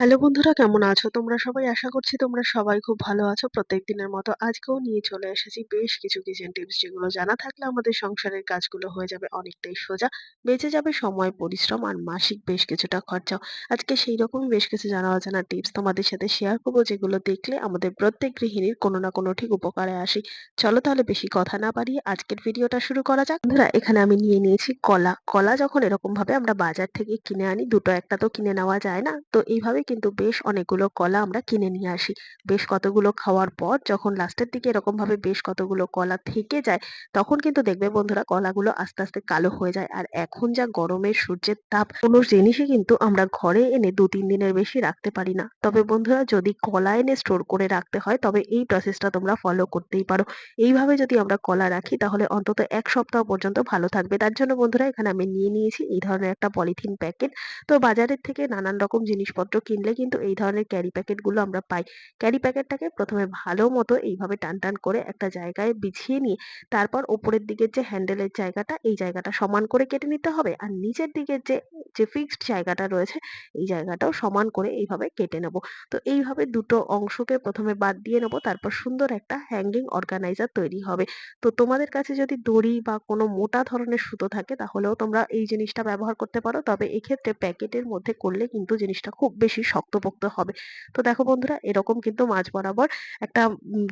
Hello বন্ধুরা, কেমন আছো তোমরা সবাই? আশা করছি তোমরা সবাই খুব ভালো আছো। প্রত্যেকদিনের মতো আজকেও নিয়ে চলে এসেছি বেশ কিছু কিচেন টিপস, যেগুলো জানা থাকলে আমাদের সংসারের কাজগুলো হয়ে যাবে অনেকটাই সোজা। বেঁচে যাবে সময়, পরিশ্রম আর মাসিক বেশ কিছুটা খরচাও। আজকে সেই রকমই বেশ কিছু জানা অজানা টিপস তোমাদের সাথে শেয়ার করবো, যেগুলো দেখলে আমাদের প্রত্যেক গৃহিণীর কোনো না কোনো ঠিক উপকারে আসে। চলো তাহলে বেশি কথা না বাড়িয়ে আজকের ভিডিওটা শুরু করা যাক। বন্ধুরা, এখানে আমি নিয়ে নিয়েছি কলা। কলা যখন এরকম ভাবে আমরা বাজার থেকে কিনে আনি, দুটো একটা তো কিনে নেওয়া যায় না, তো এইভাবে কিন্তু বেশ অনেকগুলো কলা আমরা কিনে নিয়ে আসি। বেশ কতগুলো খাওয়ার পর যখন লাস্টের দিকে এরকম ভাবে বেশ কতগুলো কলা থেকে যায়, তখন কিন্তু দেখবে বন্ধুরা কলাগুলো আস্তে আস্তে কালো হয়ে যায়। আর এখন যা গরমের সূর্যের তাপ, কোনো জিনিসই কিন্তু আমরা ঘরে এনে ২-৩ দিনের বেশি রাখতে পারি না। তবে বন্ধুরা, যদি কলা এনে স্টোর করে রাখতে হয় তবে এই প্রসেসটা তোমরা ফলো করতেই পারো। এইভাবে যদি আমরা কলা রাখি তাহলে অন্তত ১ সপ্তাহ পর্যন্ত ভালো থাকবে। তার জন্য বন্ধুরা, এখানে আমি নিয়ে নিয়েছি এই ধরনের একটা পলিথিন প্যাকেট। তো বাজারের থেকে নানান রকম জিনিসপত্র কিনলে কিন্তু এই ধরনের ক্যারি প্যাকেট গুলো আমরা পাই। ক্যারি প্যাকেটটাকে প্রথমে ভালো মতো এইভাবে টান করে একটা জায়গায় বিছিয়ে নিয়ে, তারপর উপরের দিকের যে হ্যান্ডেলের জায়গাটা, এই জায়গাটা সমান করে কেটে নিতে হবে। আর নিচের দিকের যে যে ফিক্সড জায়গাটা রয়েছে, এই জায়গাটাও সমান করে এইভাবে কেটে নেব। তো এইভাবে দুটো অংশকে প্রথমে বাদ দিয়ে নেব, তারপর সুন্দর একটা হ্যাঙ্গিং অর্গানাইজার তৈরি হবে। তো তোমাদের কাছে যদি দড়ি বা কোনো মোটা ধরনের সুতো থাকে তাহলেও তোমরা এই জিনিসটা ব্যবহার করতে পারো। তবে এক্ষেত্রে প্যাকেটের মধ্যে করলে কিন্তু জিনিসটা খুব বেশি শক্তপোক্ত হবে। তো দেখো বন্ধুরা, এরকম কিন্তু মাঝ বরাবর একটা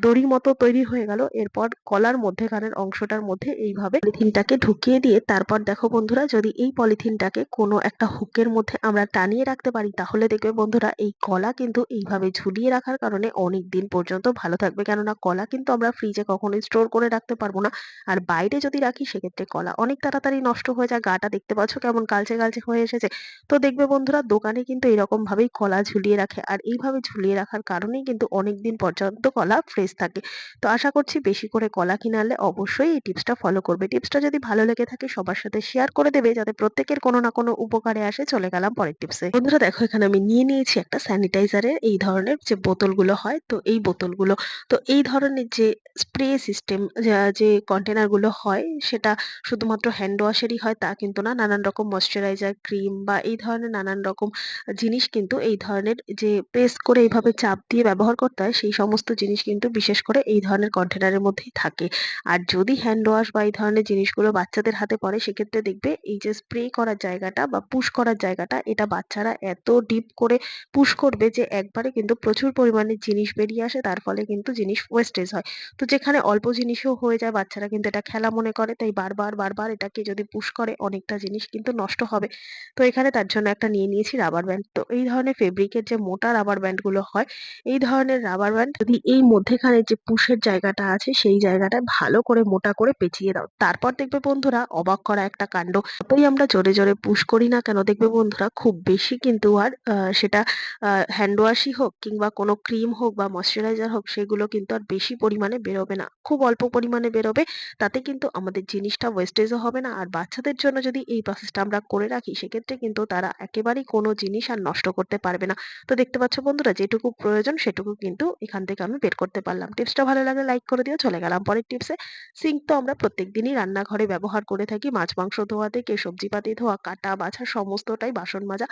দড়ি মতো তৈরি হয়ে গেল। এরপর কলার মধ্যেখানের অংশটার মধ্যে এইভাবে পলিথিনটাকে ঢুকিয়ে দিয়ে, তারপর দেখো বন্ধুরা, যদি এই পলিথিনটাকে কোনো একটা হুকের মধ্যে আমরা টানিয়ে রাখতে পারি তাহলে দেখবে বন্ধুরা এই কলা কিন্তু এইভাবে ঝুলিয়ে রাখার কারণে অনেক দিন পর্যন্ত ভালো থাকবে। কেননা কলা কিন্তু আমরা ফ্রিজে কখনোই স্টোর করে রাখতে পারবো না। আর বাইরে যদি রাখি সেক্ষেত্রে কলা অনেক তাড়াতাড়ি নষ্ট হয়ে যায়। গাটা দেখতে পাচ্ছ কেমন কালচে কালচে হয়ে এসেছে। তো দেখবে বন্ধুরা, দোকানে কিন্তু এরকম ভাবেই কলা ঝুলিয়ে রাখে, আর এইভাবে ঝুলিয়ে রাখার কারণেই কিন্তু অনেক দিন পর্যন্ত কলা ফ্রেশ থাকে। তো আশা করছি বেশি করে কলা কিনে আনলে অবশ্যই এই টিপসটা ফলো করবে। টিপসটা যদি ভালো লেগে থাকে সবার সাথে শেয়ার করে দেবে, যাতে প্রত্যেকের কোনো না কোনো উপকারে আসে। চলে গেলাম পরের টিপসে। বন্ধুরা দেখো, এখানে আমি নিয়ে নিয়েছি একটা স্যানিটাইজারের এই ধরনের যে বোতলগুলো হয়, তো এই বোতলগুলো, তো এই ধরনের যে স্প্রে সিস্টেম যে কন্টেনার গুলো হয়, সেটা শুধুমাত্র হ্যান্ড ওয়াশেরই হয় তা কিন্তু না। নানান রকম ময়েশ্চারাইজার, ক্রিম বা এই ধরনের নানান রকম জিনিস কিন্তু এই ধরনের যে প্রেস করে এইভাবে চাপ দিয়ে ব্যবহার করতে হয়, সেই সমস্ত জিনিস কিন্তু বিশেষ করে এই ধরনের কন্টেনারের মধ্যেই থাকে। আর যদি হ্যান্ড ওয়াশ বা এই ধরনের জিনিসগুলো বাচ্চাদের হাতে পড়ে, সেক্ষেত্রে দেখবে এই যে স্প্রে করার জায়গাটা বা পুশ করার জায়গাটা, এটা বাচ্চারা এত ডিপ করে পুশ করবে যে একবারে কিন্তু প্রচুর পরিমাণে জিনিস বেরিয়ে আসে। তার ফলে কিন্তু জিনিস ওয়েস্টেজ হয়। তো যেখানে অল্প জিনিসও হয়ে যায়, বাচ্চারা কিন্তু এটা খেলা মনে করে, তাই বারবার এটাকে যদি পুশ করে অনেকটা জিনিস কিন্তু নষ্ট হবে। তো এখানে তার জন্য একটা নিয়ে নিয়েছি রাবার ব্যান্ড। তো এই ধরনের ফেব্রিকের যে মোটা রাবার ব্যান্ড গুলো হয়, এই ধরনের রাবার ব্যান্ড যদি এই মধ্যেখানে যে পুশের জায়গাটা আছে সেই জায়গাটায় ভালো করে মোটা করে পেঁচিয়ে দাও, তারপর দেখবে বন্ধুরা অবাক করা একটা কাণ্ড। যতই আমরা জোরে জোরে পুশ করি না কেন, দেখবে বন্ধুরা খুব বেশি কিন্তু আর সেটা হ্যান্ড ওয়াশই হোক কিংবা কোনো ক্রিম হোক বা ময়েশ্চারাইজার হোক, সেগুলো কিন্তু আর বেশি পরিমাণে বেরোবে না। খুব অল্প পরিমাণে বেরোবে। তাতে কিন্তু আমাদের জিনিসটা ওয়েস্টেজও হবে না। আর বাচ্চাদের জন্য যদি এই প্রসেসটা আমরা করে রাখি, সেক্ষেত্রে কিন্তু তারা একেবারেই কোনো জিনিস আর নষ্ট করতে পারবে না। তো দেখতে পাচ্ছ বন্ধুরা, যেটুকু প্রয়োজন সেটুকু কিন্তু এখান থেকে আমি বের করতে পারলাম। টিপসটা ভালো লাগলে লাইক করে দিও। চলে গেলাম পরের টিপসে। সিঙ্ক তো আমরা প্রত্যেকদিনই রান্নাঘরে ব্যবহার করে থাকি। মাছ মাংস ধোয়া থেকে সবজিপাতি ধোয়া, কাটা বাছা, সমস্তটাই, বাসন মাজা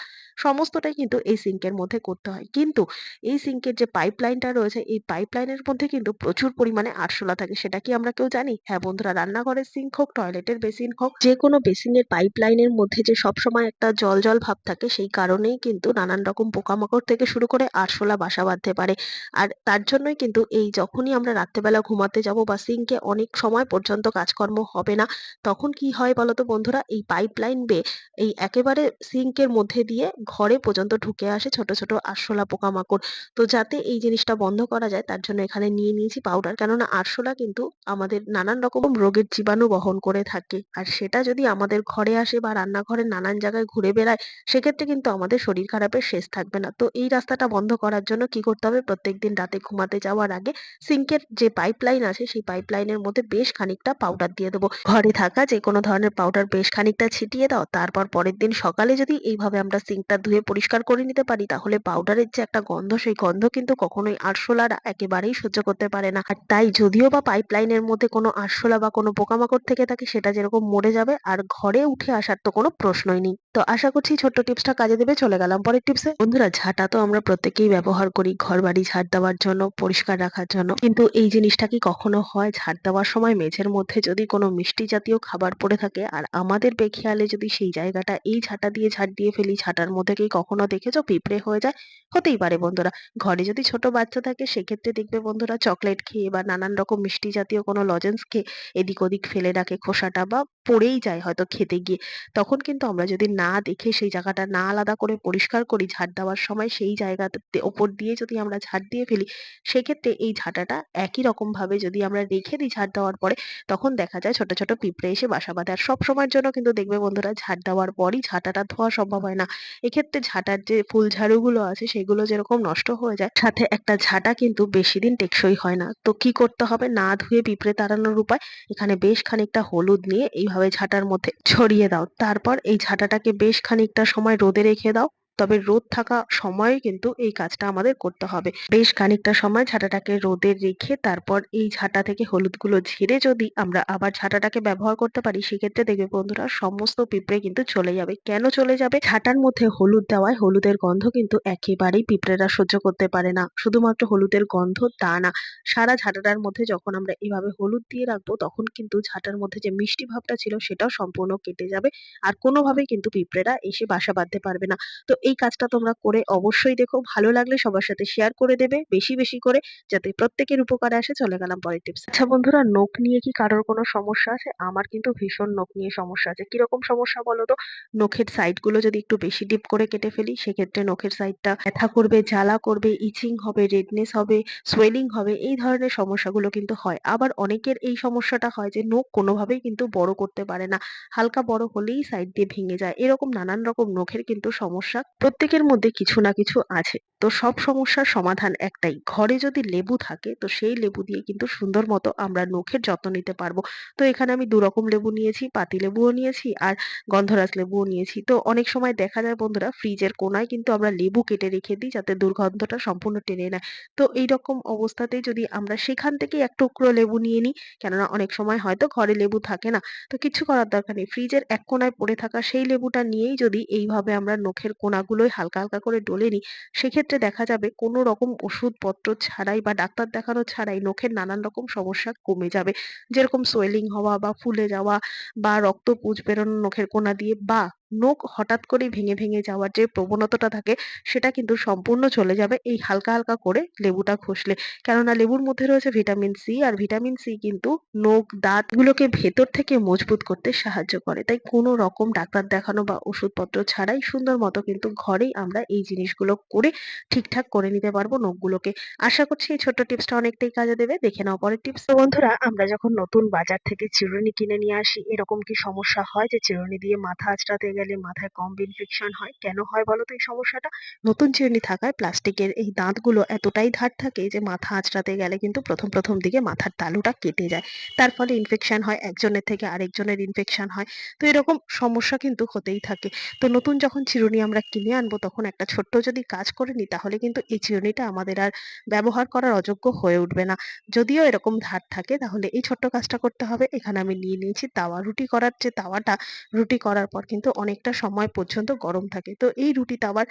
সমস্তটাই কিন্তু এই সিঙ্কের মধ্যে করতে হয়। কিন্তু এই সিঙ্কের যে পাইপলাইনটা রয়েছে, এই পাইপলাইনের মধ্যে কিন্তু প্রচুর পরিমাণে আরশোলা থাকে। সেটা কি আমরা কেউ জানি? হ্যাঁ বন্ধুরা, রান্নাঘরের সিঙ্ক হোক, টয়লেটের বেসিন হোক, যেকোনো বেসিনের পাইপলাইনের মধ্যে যে সবসময় একটা জল ভাব থাকে, সেই কারণেই কিন্তু নানান রকম পোকামাকড় থেকে শুরু করে আরশোলা বাসা বাঁধতে পারে। আর তার জন্যই কিন্তু এই যখনই আমরা রাত্রেবেলা ঘুমাতে যাব বা সিঙ্কে অনেক সময় পর্যন্ত কাজকর্ম হবে না, তখন কি হয় বলতো বন্ধুরা, এই পাইপলাইন বেয়ে এই একেবারে সিঙ্কের মধ্যে দিয়ে ঘরে পর্যন্ত ঢুকে আসে ছোট ছোট আরশোলা পোকামাকড়। তো যাতে এই জিনিসটা বন্ধ করা যায়, তার জন্য এখানে নিয়ে নিয়েছি পাউডার। কেননা আরশোলা কিন্তু আমাদের নানান রকম রোগের জীবাণু বহন করে থাকে। আর সেটা যদি আমাদের ঘরে আসে বা রান্নাঘরের নানান জায়গায় ঘুরে বেড়ায়, সেক্ষেত্রে কিন্তু আমাদের শরীর খারাপের শেষ থাকবে না। তো এই রাস্তাটা বন্ধ করার জন্য কি করতে হবে, প্রত্যেকদিন রাতে ঘুমাতে যাওয়ার আগে সিঙ্কের যে পাইপলাইন আছে সেই পাইপলাইনের মধ্যে বেশ খানিকটা পাউডার দিয়ে দেবো। ঘরে থাকা যে কোনো ধরনের পাউডার বেশ খানিকটা ছিটিয়ে দাও। তারপর পরের দিন সকালে যদি এইভাবে আমরা সিঙ্কটা ধুয়ে পরিষ্কার করে নিতে পারি, তাহলে পাউডারের যে একটা গন্ধ, সেই গন্ধ কিন্তু কখনোই আরশোলারা একেবারেই সহ্য করতে পারে না। আর তাই যদিও বা পাইপলাইনের মধ্যে কোনো আরশোলা বা কোনো পোকামাকড় থেকে থাকে, সেটা যেরকম মরে যাবে, আর ঘরে উঠে আসার তো কোনো প্রশ্নই নেই। তো আশা করছি ছোট্ট টিপসটা কাজে দেবে। চলে গেলাম পরের টিপসে। বন্ধুরা, ঝাঁটা তো আমরা প্রত্যেকেই ব্যবহার করি ঘরবাড়ি ঝাড় দেওয়ার জন্য, পরিষ্কার রাখার জন্য। কিন্তু এই জিনিসটা কি কখনো হয় ঝাড় দেওয়ার সময় মেঝের মধ্যে যদি কোনো মিষ্টি জাতীয় খাবার পড়ে থাকে আর আমাদের বেখেয়ালে যদি সেই জায়গাটা এই ঝাঁটা দিয়ে ঝাড় দিয়ে ফেলি, ঝাঁটার মধ্যে কি কখনো দেখেছো পিঁপড়ে হয়ে যায়? হতেই পারে বন্ধুরা। ঘরে যদি ছোট বাচ্চা থাকে সেক্ষেত্রে দেখবে বন্ধুরা, চকলেট খেয়ে বা নানান রকম মিষ্টি জাতীয় কোনো লজেন্স খেয়ে এদিক ওদিক ফেলে রাখে খোসাটা, বা পড়েই যায় হয়তো খেতে গিয়ে। তখন কিন্তু আমরা যদি না দেখে সেই জায়গাটা না আলাদা করে পরিষ্কার করি, ঝাড় দেওয়ার সময় সেই জায়গাটাতে ওপর দিয়ে যদি আমরা ঝাড় দিয়ে ফেলি, সেক্ষেত্রে এই ঝাঁটাটা একই রকম ভাবে যদি আমরা রেখে দিই ঝাড় দেওয়ার পরে, তখন দেখা যায় ছোট ছোট পিঁপড়ে এসে বাসা বাঁধে। আর সব সময়ের জন্য কিন্তু দেখবে বন্ধুরা, ঝাড় দেওয়ার পরই ঝাঁটাটা ধোয়া সম্ভব হয় না। এক্ষেত্রে ঝাঁটার যে ফুল ঝাড়ুগুলো আছে সেগুলো যেরকম নষ্ট হয়ে যায়, সাথে একটা ঝাঁটা কিন্তু বেশি দিন টেকসই হয় না। তো কি করতে হবে, না ধুয়ে পিঁপড়ে তাড়ানোর উপায়, এখানে বেশ খানিকটা হলুদ নিয়ে এইভাবে ঝাঁটার মধ্যে ছড়িয়ে দাও। তারপর এই ঝাঁটাটাকে বেশ খানিকটা সময় রোদে রেখে দাও। তবে রোদ থাকা সময়ে কিন্তু এই কাজটা আমাদের করতে হবে। বেশ খানিকটা সময় ঝাঁটাটাকে রোদে রেখে তারপর এই ঝাঁটা থেকে হলুদগুলো ঝেড়ে যদি আমরা আবার ঝাঁটাটাকে ব্যবহার করতে পারি, সেক্ষেত্রে দেখবে বন্ধুরা সমস্ত পিঁপড়ে কিন্তু চলে যাবে। কেন চলে যাবে? ঝাঁটার মধ্যে হলুদ দেওয়ায় হলুদের গন্ধ কিন্তু একেবারেই পিঁপড়েরা সহ্য করতে পারে না। শুধুমাত্র হলুদের গন্ধ তা না, সারা ঝাঁটাটার মধ্যে যখন আমরা এভাবে হলুদ দিয়ে রাখবো, তখন কিন্তু ঝাঁটার মধ্যে যে মিষ্টি ভাবটা ছিল সেটাও সম্পূর্ণ কেটে যাবে। আর কোনোভাবেই কিন্তু পিঁপড়েরা এসে বাসা বাঁধতে পারবে না। তো এই কাজটা তোমরা করে অবশ্যই দেখো। ভালো লাগলে সবার সাথে শেয়ার করে দেবে বেশি বেশি করে, যাতে প্রত্যেকের উপকারে আসে। চলে গেলাম পরের টিপস। আচ্ছা বন্ধুরা, নখ নিয়ে কি কারোর কোনো সমস্যা আছে? আমার কিন্তু ভীষণ নখ নিয়ে সমস্যা আছে। কিরকম সমস্যা বলো তো? নখের সাইড গুলো যদি একটু বেশি ডিপ করে কেটে ফেলি, সেক্ষেত্রে নখের সাইডটা ব্যথা করবে, জ্বালা করবে, ইচিং হবে, রেডনেস হবে, সোয়েলিং হবে, এই ধরনের সমস্যাগুলো কিন্তু হয়। আবার অনেকের এই সমস্যাটা হয় যে নখ কোনোভাবেই কিন্তু বড় করতে পারে না, হালকা বড় হলেই সাইড দিয়ে ভেঙে যায়। এরকম নানান রকম নখের কিন্তু সমস্যা প্রত্যেকের মধ্যে কিছু না কিছু আছে। তো সব সমস্যার সমাধান একটাই, ঘরে যদি লেবু থাকে তো সেই লেবু দিয়ে কিন্তু সুন্দর মতো আমরা নখের যত্ন নিতে পারবো। তো এখানে আমি দু রকম লেবু নিয়েছি, পাতি লেবুও নিয়েছি আর গন্ধরাজ লেবুও নিয়েছি। তো অনেক সময় দেখা যায় বন্ধুরা, ফ্রিজের কোনায় কিন্তু আমরা লেবু কেটে রেখে দিই যাতে দুর্গন্ধটা সম্পূর্ণ টেনে নেয়। তো এইরকম অবস্থাতেই যদি আমরা সেখান থেকেই এক টুকরো লেবু নিয়ে নিই, কেননা অনেক সময় হয়তো ঘরে লেবু থাকে না, তো কিছু করার দরকার নেই। ফ্রিজের এক কোনায় পড়ে থাকা সেই লেবুটা নিয়েই যদি এইভাবে আমরা নখের কোনাগুলোয় হালকা হালকা করে ডলে নিই, সেক্ষেত্রে দেখা যাবে কোনো রকম ওষুধপত্র ছাড়াই বা ডাক্তার দেখানো ছাড়াই নখের নানান রকম সমস্যা কমে যাবে। যেরকম সোয়েলিং হওয়া বা ফুলে যাওয়া বা রক্ত পুঁজ বেরোনো নখের কোনা দিয়ে, বা নখ হঠাৎ করে ভেঙে ভেঙে যাওয়ার যে প্রবণতাটা থাকে, সেটা কিন্তু সম্পূর্ণ চলে যাবে এই হালকা হালকা করে লেবুটা ঘষলে। কেননা লেবুর মধ্যে রয়েছে ভিটামিন সি, আর ভিটামিন সি কিন্তু নখ দাঁত গুলোকে ভেতর থেকে মজবুত করতে সাহায্য করে। তাই কোনো রকম ডাক্তার দেখানো বা ওষুধপত্র ছাড়াই সুন্দর মতো কিন্তু ঘরেই আমরা এই জিনিসগুলো করে ঠিকঠাক করে নিতে পারবো নখগুলোকে। আশা করছি এই ছোট্ট টিপসটা অনেকটাই কাজে দেবে। দেখে নাও পরের টিপস। তো বন্ধুরা, আমরা যখন নতুন বাজার থেকে চিরুনি কিনে নিয়ে আসি, এরকম কি সমস্যা হয় যে চিরুনি দিয়ে মাথা আঁচড়াতে গেলে মাথায় কম্ব ইনফেকশন হয়? কেন হয় বলো তো এই সমস্যাটা? নতুন চিরুনি থাকায় প্লাস্টিকের এই দাঁতগুলো এতটাই ধার থাকে যে মাথা আঁচড়াতে গেলে কিন্তু প্রথম প্রথম দিকে মাথার তালুটা কেটে যায়। তার ফলে ইনফেকশন হয়, একজনের থেকে আরেকজনের ইনফেকশন হয়। তো এরকম সমস্যা কিন্তু হতেই থাকে। তো নতুন যখন চিরুনি আমরা কিনে আনবো, তখন একটা ছোট্ট যদি কাজ করে নিই, তাহলে কিন্তু এই চিরুনিটা আমাদের আর ব্যবহার করার অযোগ্য হয়ে উঠবে না। যদিও এরকম ধার থাকে, তাহলে এই ছোট্ট কাজটা করতে হবে। এখানে আমি নিয়ে নিয়েছি তাওয়া। রুটি করার যে তাওয়াটা, রুটি করার পর কিন্তু অনেকটা সময় পর্যন্ত গরম থাকে। তো এই রুটি তাওয়ার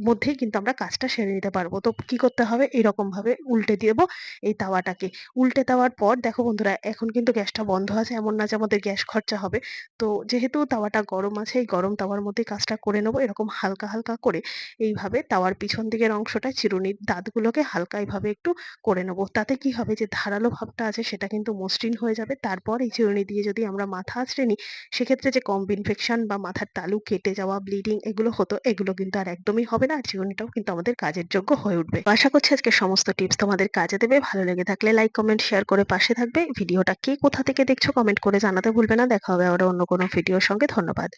মধ্যেই কিন্তু আমরা কাজটা সেরে নিতে পারবো। তো কি করতে হবে, এরকম ভাবে উল্টে দেবো এই তাওয়াটাকে। উল্টে দেওয়ার পর দেখো বন্ধুরা, এখন কিন্তু গ্যাসটা বন্ধ আছে, এমন না যে আমাদের গ্যাস খরচা হবে। তো যেহেতু তাওয়াটা গরম আছে, এই গরম তাওয়ার মধ্যে কাজটা করে নেবো। এরকম হালকা হালকা করে এইভাবে তাওয়ার পিছন দিকের অংশটা চিরুনির দাঁতগুলোকে হালকা এভাবে একটু করে নেবো। তাতে কি হবে, যে ধারালো ভাবটা আছে সেটা কিন্তু মসৃণ হয়ে যাবে। তারপর এই চিরুনি দিয়ে যদি আমরা মাথা আঁচড়ে নিই, সেক্ষেত্রে যে কম্ব ইনফেকশন বা মাথার তালু কেটে যাওয়া, ব্লিডিং এগুলো হতো, এগুলো কিন্তু আর একদমই হবে না। আর চিরুনিটাও কিন্তু আমাদের কাজের যোগ্য হয়ে উঠবে। তো আশা করছি আজকে সমস্ত টিপস তোমাদের কাজে দেবে। ভালো লেগে থাকলে লাইক, কমেন্ট, শেয়ার করে পাশে থাকবে। ভিডিওটা কে কোথা থেকে দেখছো কমেন্ট করে জানাতে ভুলবে না। দেখা হবে আবার অন্য কোনো ভিডিওর সঙ্গে। ধন্যবাদ।